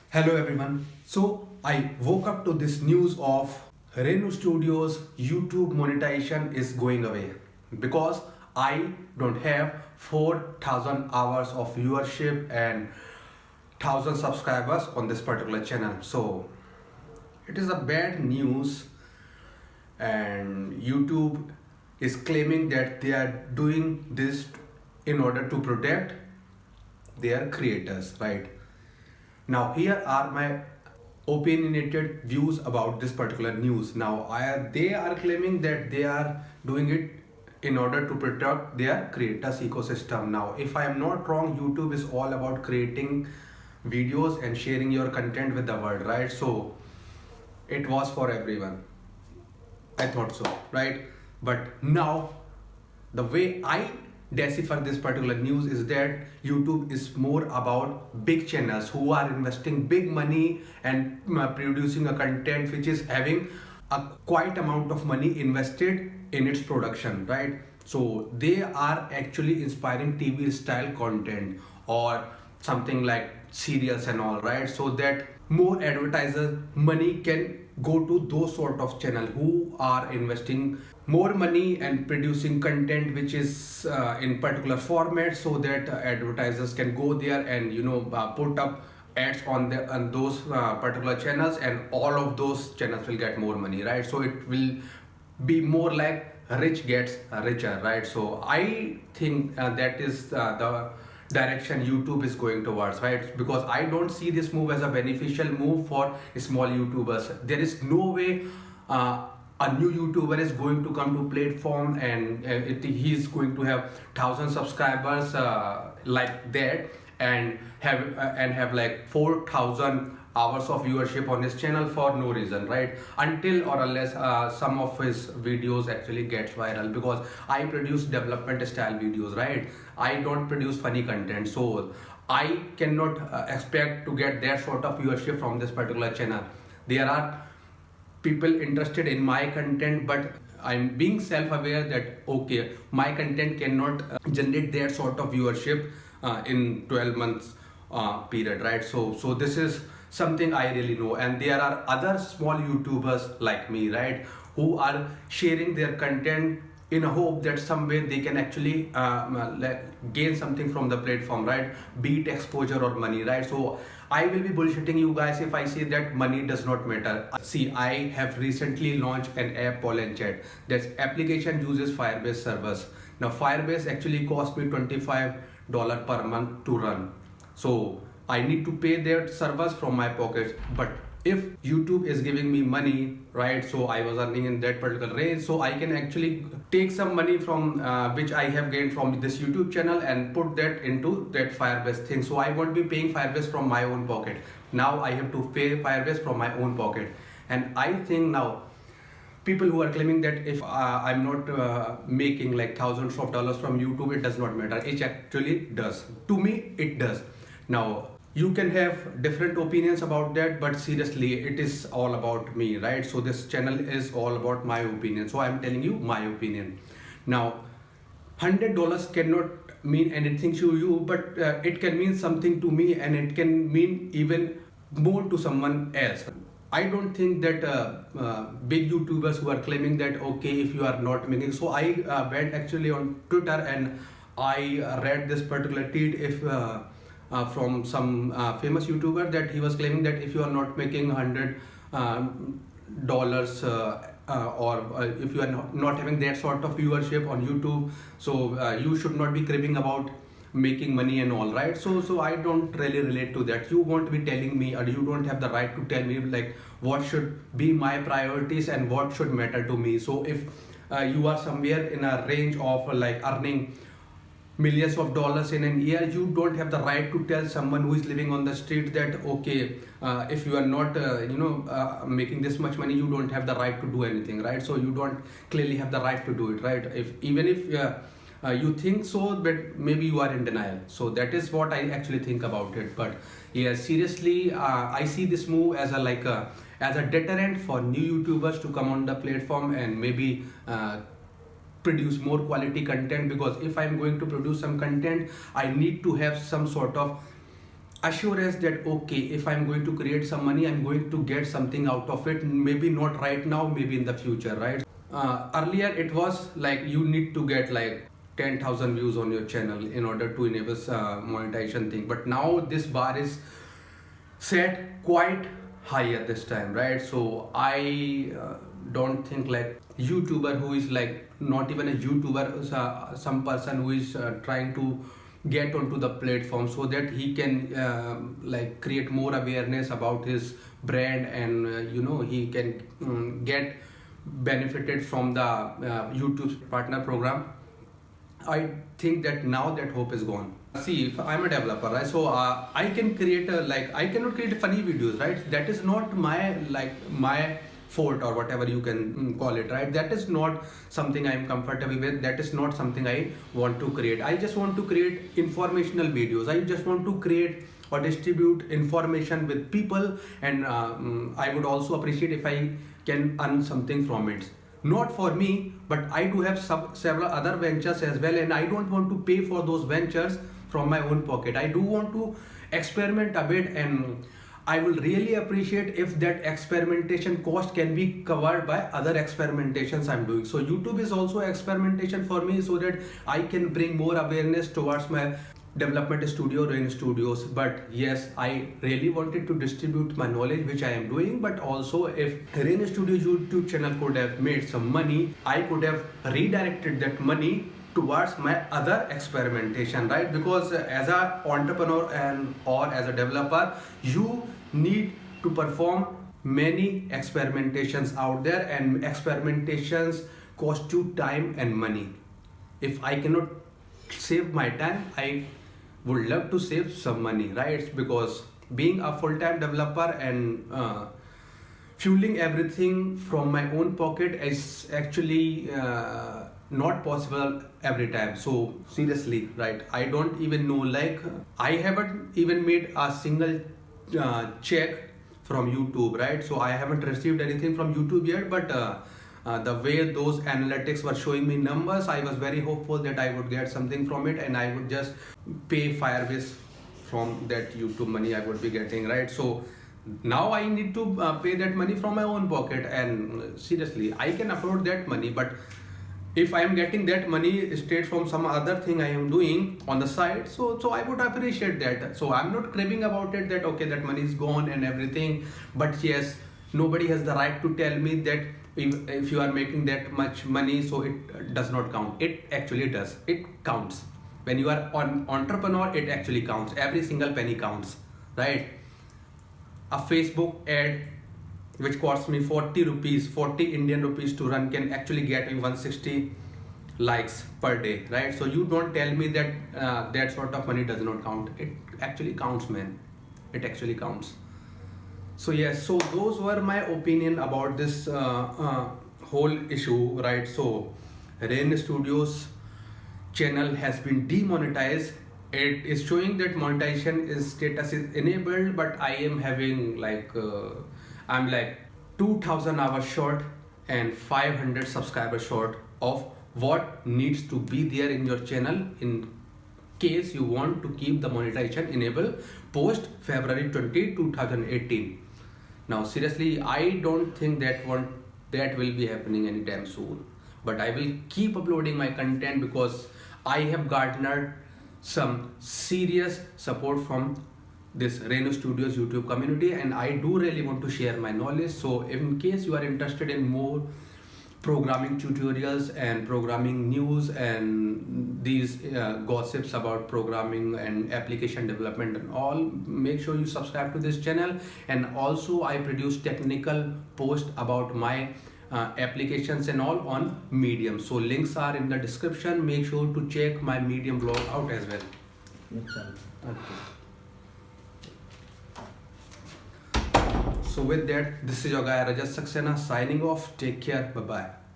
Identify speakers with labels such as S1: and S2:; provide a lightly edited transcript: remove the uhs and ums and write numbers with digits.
S1: Hello everyone. So I woke up to this news of Renu Studios YouTube monetization is going away because I don't have 4,000 hours of viewership and 1,000 subscribers on this particular channel. So it is a bad news, and YouTube is claiming that they are doing this in order to protect their creators, right? Now, here are my opinionated views about this particular news. Now, they are claiming that they are doing it in order to protect their creators ecosystem. Now, if I am not wrong, YouTube is all about creating videos and sharing your content with the world, right? So it was for everyone. I thought so, right? But now, the way I decipher this particular news is that YouTube is more about big channels who are investing big money and producing a content which is having a quite amount of money invested in its production, right? So they are actually inspiring TV style content or something like serials and all, right? So that more advertisers money can go to those sort of channel who are investing more money and producing content which is in particular format, so that advertisers can go there and put up ads on those particular channels, and all of those channels will get more money, right? So it will be more like rich gets richer, right? So I think that is the direction YouTube is going towards, right? Because I don't see this move as a beneficial move for small YouTubers. There is no way a new YouTuber is going to come to platform and he's going to have 1,000 subscribers like that, and have like 4,000 hours of viewership on his channel for no reason, right? Until or unless some of his videos actually gets viral, because I produce development style videos, right? I don't produce funny content, so I cannot expect to get that sort of viewership from this particular channel. There are people interested in my content, but I'm being self-aware that okay, my content cannot generate that sort of viewership in 12 months period, right? So this is something I really know, and there are other small YouTubers like me, right, who are sharing their content in a hope that somewhere they can actually gain something from the platform, right? Be it exposure or money, right? So I will be bullshitting you guys if I say that money does not matter. See, I have recently launched an app, Pollen Chat. That application uses Firebase servers. Now Firebase actually cost me $25 per month to run. So I need to pay their servers from my pocket. But if YouTube is giving me money, right, so I was earning in that particular range, so I can actually take some money from which I have gained from this YouTube channel and put that into that Firebase thing. So I won't be paying Firebase from my own pocket. Now I have to pay Firebase from my own pocket. And I think now people who are claiming that if I'm not making like thousands of dollars from YouTube, it does not matter. It actually does. To me, it does. Now, you can have different opinions about that, but seriously, it is all about me, right? So this channel is all about my opinion. So I'm telling you my opinion. Now, $100 cannot mean anything to you, but it can mean something to me, and it can mean even more to someone else. I don't think that big YouTubers who are claiming that okay, if you are not making, so I went actually on Twitter and I read this particular tweet from some famous YouTuber, that he was claiming that if you are not making $100 or if you are not having that sort of viewership on YouTube, so you should not be craving about making money and all, right? So I don't really relate to that. You won't be telling me, or you don't have the right to tell me like what should be my priorities and what should matter to me. So if you are somewhere in a range of like earning millions of dollars in a year, you don't have the right to tell someone who is living on the street that okay, if you are not making this much money, you don't have the right to do anything, right? So you don't clearly have the right to do it, right? If even if you think so, but maybe you are in denial. So that is what I actually think about it. But yeah, seriously, I see this move as a deterrent for new YouTubers to come on the platform and maybe produce more quality content, because if I'm going to produce some content, I need to have some sort of assurance that okay, if I'm going to create some money, I'm going to get something out of it, maybe not right now, maybe in the future, right? Earlier it was like you need to get like 10,000 views on your channel in order to enable monetization thing, but now this bar is set quite high at this time, right? So I don't think like YouTuber who is like not even a YouTuber, some person who is trying to get onto the platform so that he can like create more awareness about his brand, and he can get benefited from the YouTube partner program. I think that now that hope is gone. See, if I'm a developer, right? So I can create I cannot create funny videos, right? That is not my fault, or whatever you can call it, right? That is not something I'm comfortable with. That is not something I want to create. I just want to create informational videos. I just want to create or distribute information with people, and I would also appreciate if I can earn something from it. Not for me, but I do have several other ventures as well, and I don't want to pay for those ventures from my own pocket. I do want to experiment a bit, and I will really appreciate if that experimentation cost can be covered by other experimentations I'm doing. So YouTube is also experimentation for me, so that I can bring more awareness towards my development studio, Rain Studios. But yes, I really wanted to distribute my knowledge, which I am doing. But also, if Rain Studios YouTube channel could have made some money, I could have redirected that money towards my other experimentation, right? Because as an entrepreneur or as a developer, you need to perform many experimentations out there, and experimentations cost you time and money. If I cannot save my time, I would love to save some money, right? Because being a full-time developer and fueling everything from my own pocket is actually not possible every time. So seriously, right, I don't even know, like I haven't even made a single check from YouTube, right? So I haven't received anything from YouTube yet, but the way those analytics were showing me numbers, I was very hopeful that I would get something from it, and I would just pay Firebase from that YouTube money I would be getting, right? So now I need to pay that money from my own pocket, and seriously, I can afford that money. But if I am getting that money straight from some other thing I am doing on the side, so I would appreciate that. So I'm not craving about it that okay, that money is gone and everything. But yes, nobody has the right to tell me that if you are making that much money, so it does not count. It actually does. It counts. When you are an entrepreneur, it actually counts. Every single penny counts, right? A Facebook ad which costs me 40 rupees, 40 Indian rupees to run, can actually get me 160 likes per day, right? So you don't tell me that that sort of money does not count. It actually counts, man. It actually counts. So yes, so those were my opinion about this whole issue, right? So Rain Studios channel has been demonetized. It is showing that monetization is status is enabled, but I am having I'm like 2000 hours short and 500 subscribers short of what needs to be there in your channel in case you want to keep the monetization enabled post February 20, 2018. Now seriously, I don't think that will be happening anytime soon, but I will keep uploading my content because I have garnered some serious support from this Rain Studios YouTube community, and I do really want to share my knowledge. So in case you are interested in more programming tutorials and programming news and these gossips about programming and application development and all, make sure you subscribe to this channel. And also I produce technical posts about my applications and all on Medium. So links are in the description. Make sure to check my Medium blog out as well. Okay. So with that, this is your guy Rajat Saxena signing off. Take care. Bye bye.